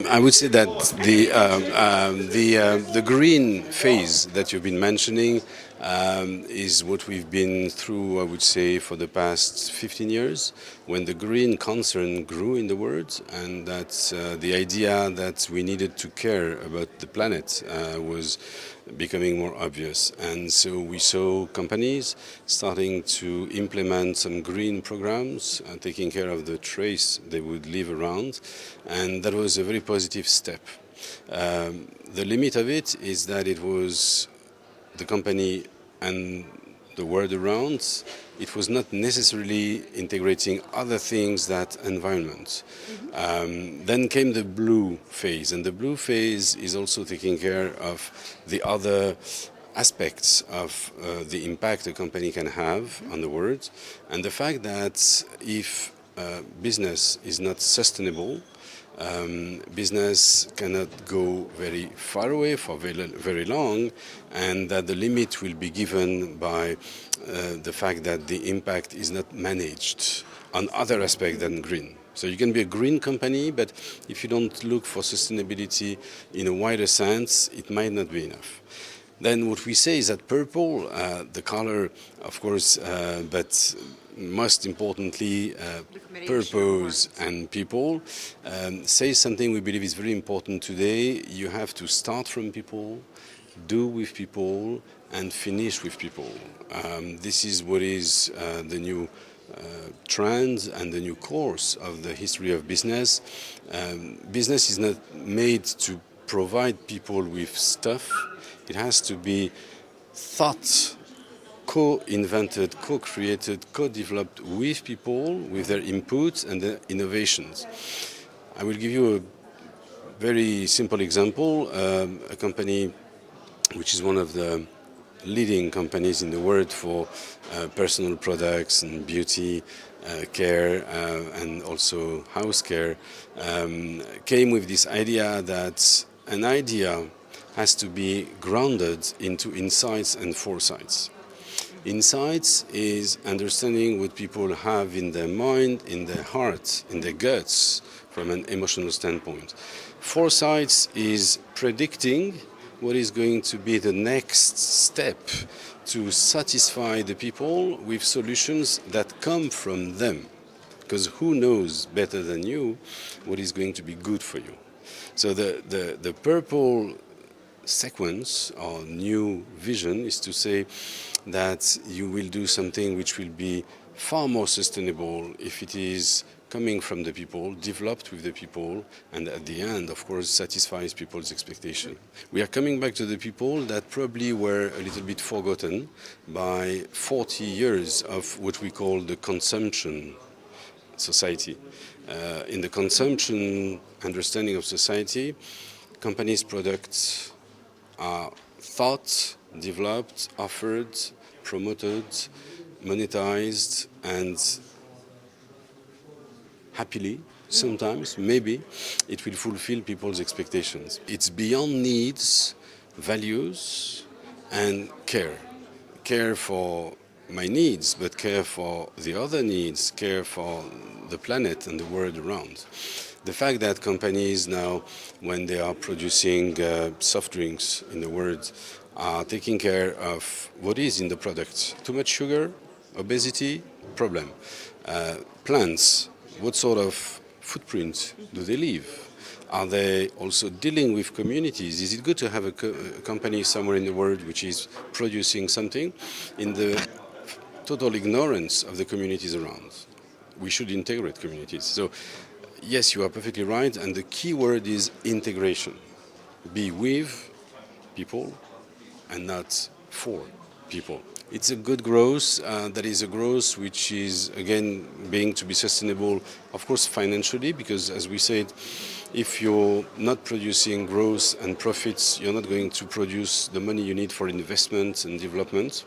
I would say that the green phase that you've been mentioning is what we've been through, I would say, for the past 15 years, when the green concern grew in the world, and that the idea that we needed to care about the planet was becoming more obvious. And so we saw companies starting to implement some green programs, taking care of the trace they would leave around, and that was a very positive step. The limit of it is that it was the company and the world around, it was not necessarily integrating other things that environment. Then came the blue phase, and the blue phase is also taking care of the other aspects of the impact a company can have on the world, and the fact that if business is not sustainable, business cannot go very far away for very long, and that the limit will be given by the fact that the impact is not managed on other aspects than green. So you can be a green company, but if you don't look for sustainability in a wider sense, it might not be enough. Then what we say is that purple, the color, of course, but most importantly, purpose and people, says something we believe is very important today. You have to start from people, do with people, and finish with people. This is what is the new trend and the new course of the history of business. Business is not made to provide people with stuff. It has to be thought, co-invented, co-created, co-developed with people, with their inputs and their innovations. I will give you a very simple example. A company which is one of the leading companies in the world for personal products and beauty care and also house care, came with this idea that an idea has to be grounded into insights and foresights. Insights is understanding what people have in their mind, in their heart, in their guts, from an emotional standpoint. Foresights is predicting what is going to be the next step to satisfy the people with solutions that come from them. Because who knows better than you what is going to be good for you? So the purple sequence or new vision is to say that you will do something which will be far more sustainable if it is coming from the people, developed with the people, and at the end, of course, satisfies people's expectation. We are coming back to the people that probably were a little bit forgotten by 40 years of what we call the consumption society. In the consumption understanding of society, companies' products are thought, developed, offered, promoted, monetized, and happily, sometimes, maybe, it will fulfill people's expectations. It's beyond needs, values, and care. Care for my needs, but care for the other needs, care for the planet and the world around. The fact that companies now, when they are producing soft drinks in the world, are taking care of what is in the product. Too much sugar, obesity, problem. Plants, what sort of footprint do they leave? Are they also dealing with communities? Is it good to have a company somewhere in the world which is producing something in the total ignorance of the communities around? We should integrate communities. So, yes, you are perfectly right, and the key word is integration. Be with people and not for people. It's a good growth. That is a growth which is, again, being to be sustainable, of course, financially, because, as we said, if you're not producing growth and profits, you're not going to produce the money you need for investment and development.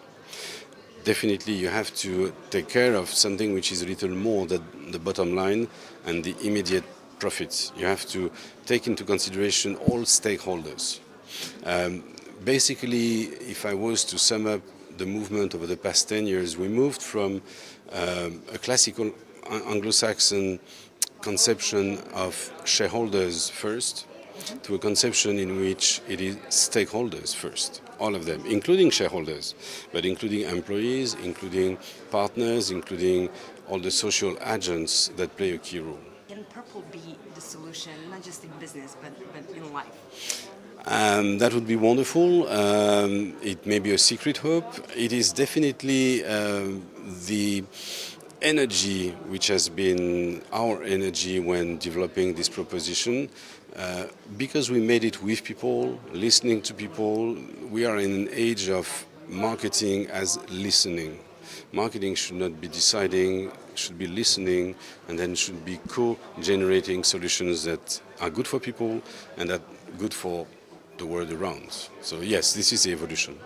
Definitely, you have to take care of something which is a little more than the bottom line and the immediate profits. You have to take into consideration all stakeholders. Basically, if I was to sum up the movement over the past 10 years, we moved from a classical Anglo-Saxon conception of shareholders first, to a conception in which it is stakeholders first, all of them, including shareholders, but including employees, including partners, including all the social agents that play a key role. Can PurPle be the solution, not just in business, but in life? That would be wonderful. It may be a secret hope. It is definitely the energy which has been our energy when developing this proposition. Because we made it with people, listening to people. We are in an age of marketing as listening. Marketing should not be deciding, should be listening, and then should be co-generating solutions that are good for people and that are good for the world around. So yes, this is the evolution.